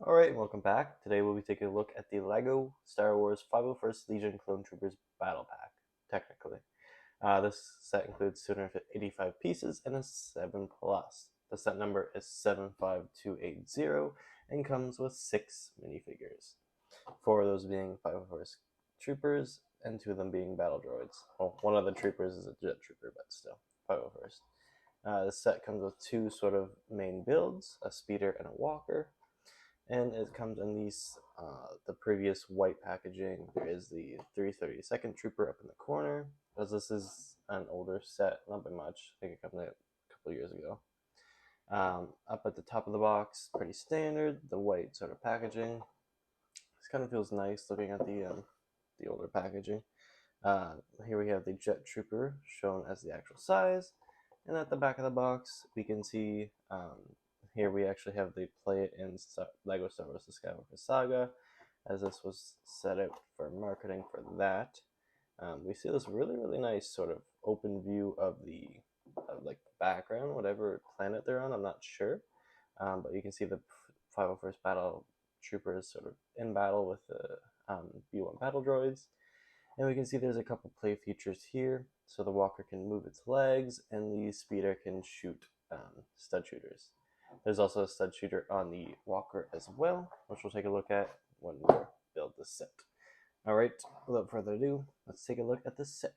Alright, welcome back. Today we'll be taking a look at the LEGO Star Wars 501st Legion Clone Troopers Battle Pack, technically. This set includes 285 pieces and a 7 plus. The set number is 75280 and comes with 6 minifigures. 4 of those being 501st Troopers and 2 of them being battle droids. Well, one of the troopers is a jet trooper, but still, 501st. This set comes with 2 sort of main builds, a speeder and a walker. And it comes in these, the previous white packaging. There is the 332nd Trooper up in the corner, as this is an older set, not by much. I think it comes out a couple years ago. Up at the top of the box, pretty standard, the white sort of packaging. This kind of feels nice looking at the older packaging. Here we have the Jet Trooper shown as the actual size, and at the back of the box we can see here we actually have the Play It in LEGO Star Wars The Skywalker Saga, as this was set out for marketing for that. We see this really nice sort of open view of the like background, whatever planet they're on, I'm not sure. But you can see the 501st Battle Troopers sort of in battle with the B1 battle droids. And we can see there's a couple play features here. So the walker can move its legs and the speeder can shoot stud shooters. There's also a stud shooter on the walker as well, which we'll take a look at when we build this set. Alright, without further ado, let's take a look at this set.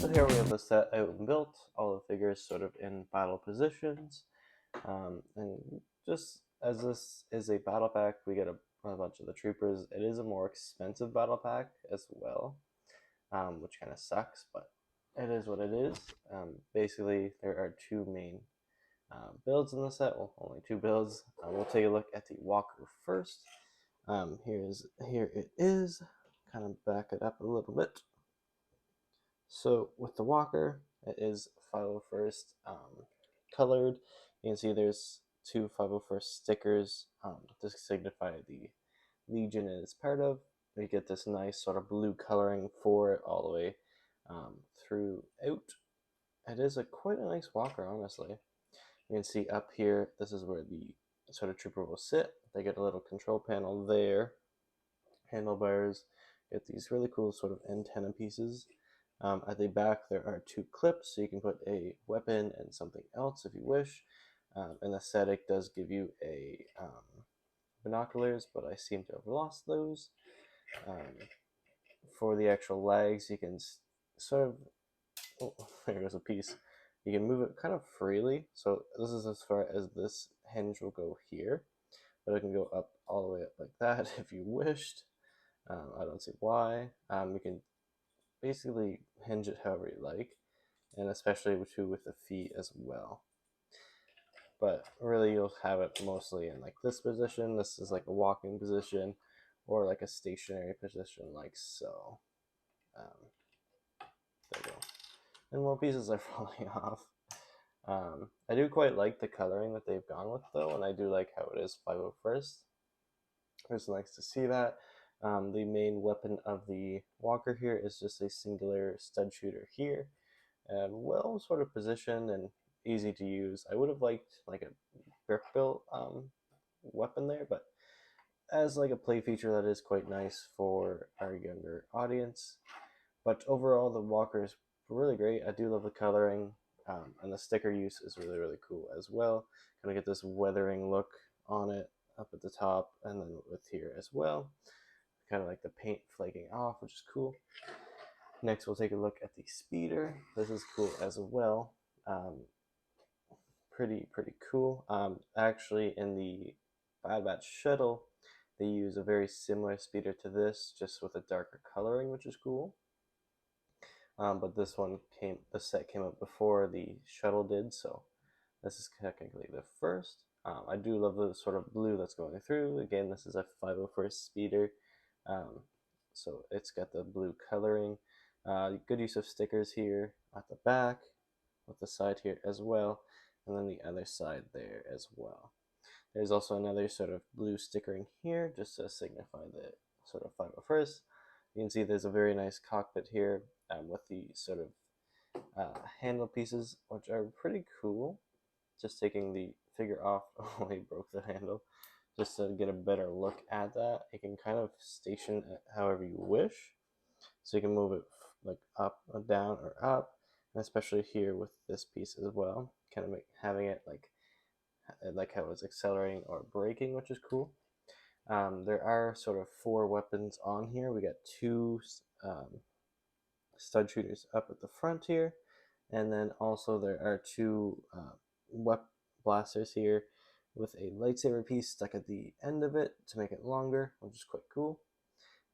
So here we have the set out and built, all the figures sort of in battle positions. And just as this is a battle pack, we get a bunch of the troopers. It is a more expensive battle pack as well, which kind of sucks, but it is what it is. Basically, there are 2 main builds in the set. Well, only 2 builds. We'll take a look at the walker first. Here it is. Kind of back it up a little bit. So with the walker, it is 501st colored. You can see there's 2 501st stickers to signify the Legion it is part of. We get this nice sort of blue coloring for it all the way throughout. It is quite a nice walker, honestly. You can see up here, this is where the sort of trooper will sit. They get a little control panel there, handlebars, get these really cool sort of antenna pieces. At the back there are 2 clips, so you can put a weapon and something else if you wish. And the set it does give you a binoculars, but I seem to have lost those. For the actual legs, you can sort of, oh, there goes a piece. You can move it kind of freely, so this is as far as this hinge will go here, but it can go up all the way up like that if you wished. I don't see why. You can basically hinge it however you like, and especially with the feet as well. But really you'll have it mostly in like this position. This is like a walking position or like a stationary position like so. There you go. And more pieces are falling off. I do quite like the coloring that they've gone with though, and I do like how it is 501st. It's nice to see that. The main weapon of the walker here is just a singular stud shooter here, and well sort of positioned and easy to use. I would have liked like a brick built weapon there, but as like a play feature, that is quite nice for our younger audience. But overall, the walker is really great. I do love the coloring, and the sticker use is really cool as well. Kind of get this weathering look on it up at the top, and then with here as well. Kind of like the paint flaking off, which is cool. Next, we'll take a look at the speeder. This is cool as well. Pretty cool. Actually, in the Bad Batch shuttle, they use a very similar speeder to this, just with a darker coloring, which is cool. But this set came out before the shuttle did, so this is technically the first. I do love the sort of blue that's going through. Again, this is a 501st speeder. So it's got the blue coloring. Good use of stickers here at the back, with the side here as well, and then the other side there as well. There's also another sort of blue stickering here just to signify the sort of 501st. You can see there's a very nice cockpit here with the sort of handle pieces, which are pretty cool. Just taking the figure off, oh, he broke the handle, just to get a better look at that. You can kind of station it however you wish. So you can move it like up or down or up, and especially here with this piece as well, kind of having it like how it's accelerating or braking, which is cool. There are sort of 4 weapons on here. We got 2 stud shooters up at the front here, and then also there are 2 blasters here with a lightsaber piece stuck at the end of it to make it longer, which is quite cool.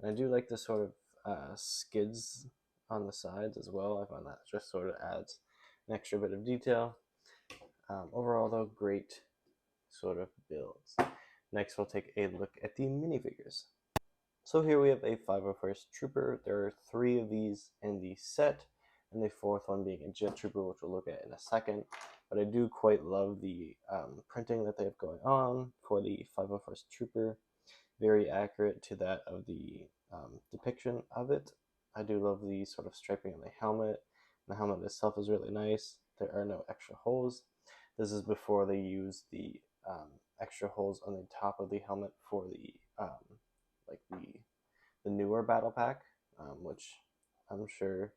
And I do like the sort of skids on the sides as well. I find that just sort of adds an extra bit of detail. Overall, though, great sort of builds. Next, we'll take a look at the minifigures. So here we have a 501st Trooper. There are 3 of these in the set, and the 4th one being a Jet Trooper, which we'll look at in a second. But I do quite love the printing that they have going on for the 501st Trooper. Very accurate to that of the depiction of it. I do love the sort of striping on the helmet. The helmet itself is really nice. There are no extra holes. This is before they use the extra holes on the top of the helmet for the like the newer battle pack, which I'm sure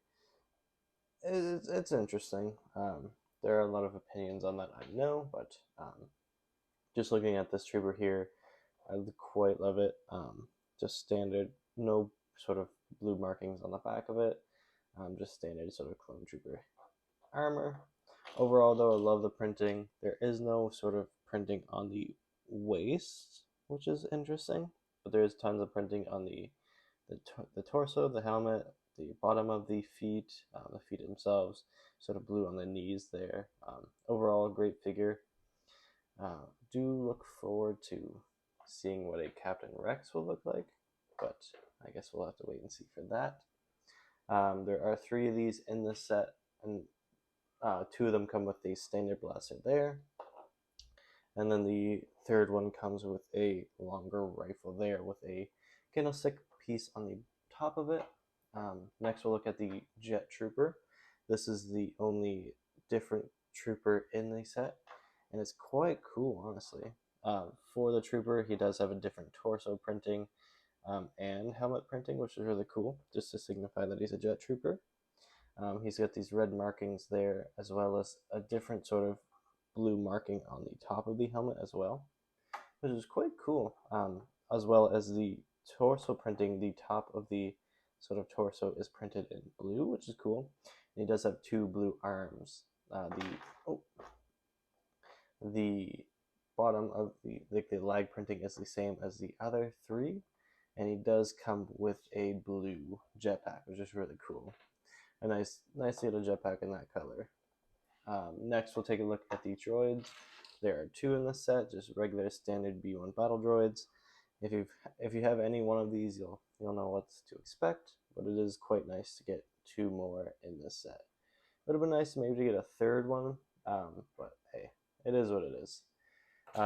it's interesting. There are a lot of opinions on that, I know, but just looking at this trooper here, I quite love it. Just standard, no sort of blue markings on the back of it. Just standard sort of clone trooper armor. Overall, though, I love the printing. There is no sort of printing on the waist, which is interesting, but there is tons of printing on the torso, the helmet, the bottom of the feet themselves, sort of blue on the knees there. Overall, a great figure. Do look forward to seeing what a Captain Rex will look like, but I guess we'll have to wait and see for that. There are 3 of these in this set, and 2 of them come with the standard blaster there, and then the 3rd one comes with a longer rifle there with a candlestick piece on the top of it. Next we'll look at the Jet Trooper. This is the only different trooper in the set, and it's quite cool, honestly. For the trooper, he does have a different torso printing and helmet printing, which is really cool, just to signify that he's a Jet Trooper. He's got these red markings there, as well as a different sort of blue marking on the top of the helmet as well, which is quite cool. As well as the torso printing, the top of the sort of torso is printed in blue, which is cool. And he does have 2 blue arms. The bottom of the lag printing is the same as the other 3, and he does come with a blue jetpack, which is really cool. A nice little jetpack in that color. Next, we'll take a look at the droids. There are 2 in the set, just regular standard B1 battle droids. If you have any one of these, you'll know what to expect. But it is quite nice to get 2 more in this set. It would have been nice maybe to get a 3rd one, but hey, it is what it is.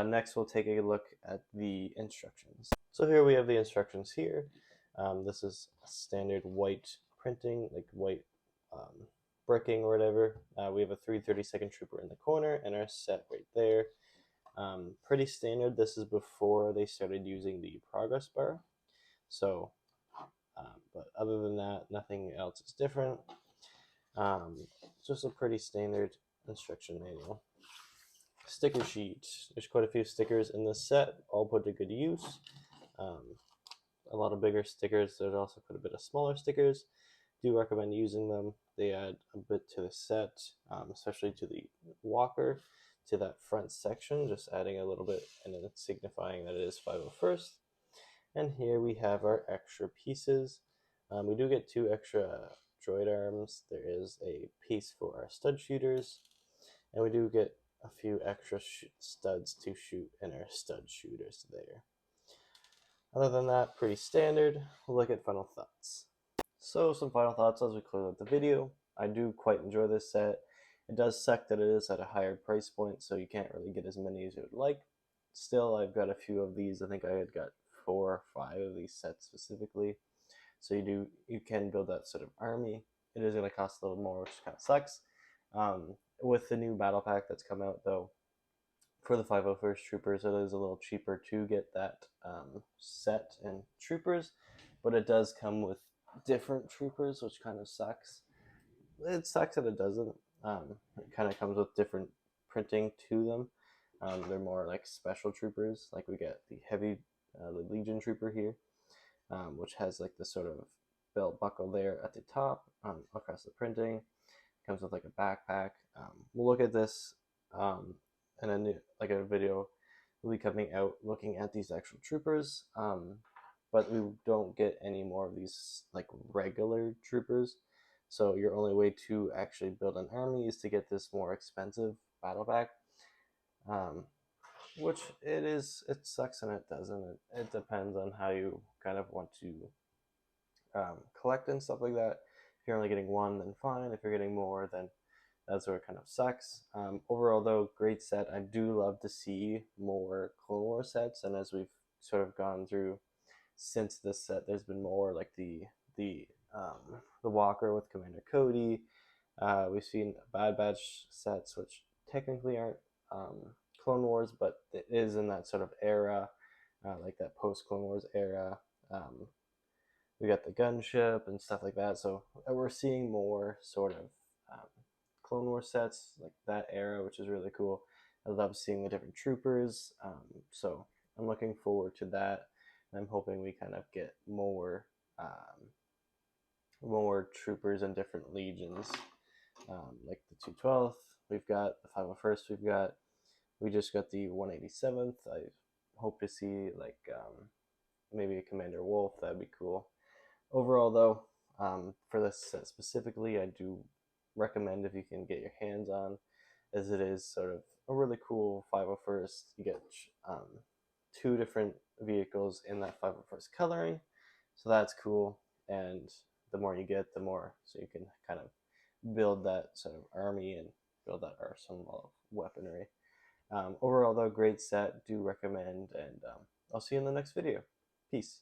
Next, we'll take a look at the instructions. So here we have the instructions here. This is standard white printing, like white bricking or whatever. We have a 332nd Trooper in the corner and our set right there. Pretty standard. This is before they started using the progress bar. So, but other than that, nothing else is different. Just a pretty standard instruction manual. Sticker sheet. There's quite a few stickers in this set, all put to good use. A lot of bigger stickers. There's also quite a bit of smaller stickers. Do recommend using them. They add a bit to the set, especially to the walker, to that front section, just adding a little bit and then signifying that it is 501st. And here we have our extra pieces. We do get 2 extra droid arms. There is a piece for our stud shooters, and we do get a few extra studs to shoot in our stud shooters there. Other than that, pretty standard. We'll look at final thoughts. So some final thoughts as we close out the video. I do quite enjoy this set. It does suck that it is at a higher price point, so you can't really get as many as you would like. Still, I've got a few of these. I think I had got 4 or 5 of these sets specifically. So you can build that sort of army. It is going to cost a little more, which kind of sucks. With the new battle pack that's come out, though, for the 501st Troopers, it is a little cheaper to get that set and Troopers, but it does come with different Troopers, which kind of sucks. It sucks that it doesn't. It kind of comes with different printing to them. They're more like special Troopers. Like we get the heavy the Legion Trooper here, which has like this sort of belt buckle there at the top across the printing. Comes with like a backpack. We'll look at this in a video will be coming out looking at these actual troopers. But we don't get any more of these like regular troopers. So your only way to actually build an army is to get this more expensive battle pack. Which it sucks and it doesn't. It depends on how you kind of want to collect and stuff like that. If you're only getting one, then fine. If you're getting more, then that's where it kind of sucks. Overall, though, great set. I do love to see more Clone Wars sets, and as we've sort of gone through since this set, there's been more like the Walker with Commander Cody. We've seen Bad Batch sets, which technically aren't Clone Wars, but it is in that sort of era, like that post Clone Wars era. We got the gunship and stuff like that. So we're seeing more sort of Clone Wars sets like that era, which is really cool. I love seeing the different troopers. So I'm looking forward to that. And I'm hoping we kind of get more troopers and different legions, like the 212th. We've got the 501st. We just got the 187th. I hope to see like maybe a Commander Wolf. That'd be cool. Overall, though, for this set specifically, I do recommend if you can get your hands on, as it is sort of a really cool 501st. You get 2 different vehicles in that 501st coloring, so that's cool. And the more you get, the more, so you can kind of build that sort of army and build that arsenal of weaponry. Overall, though, great set. Do recommend, and I'll see you in the next video. Peace.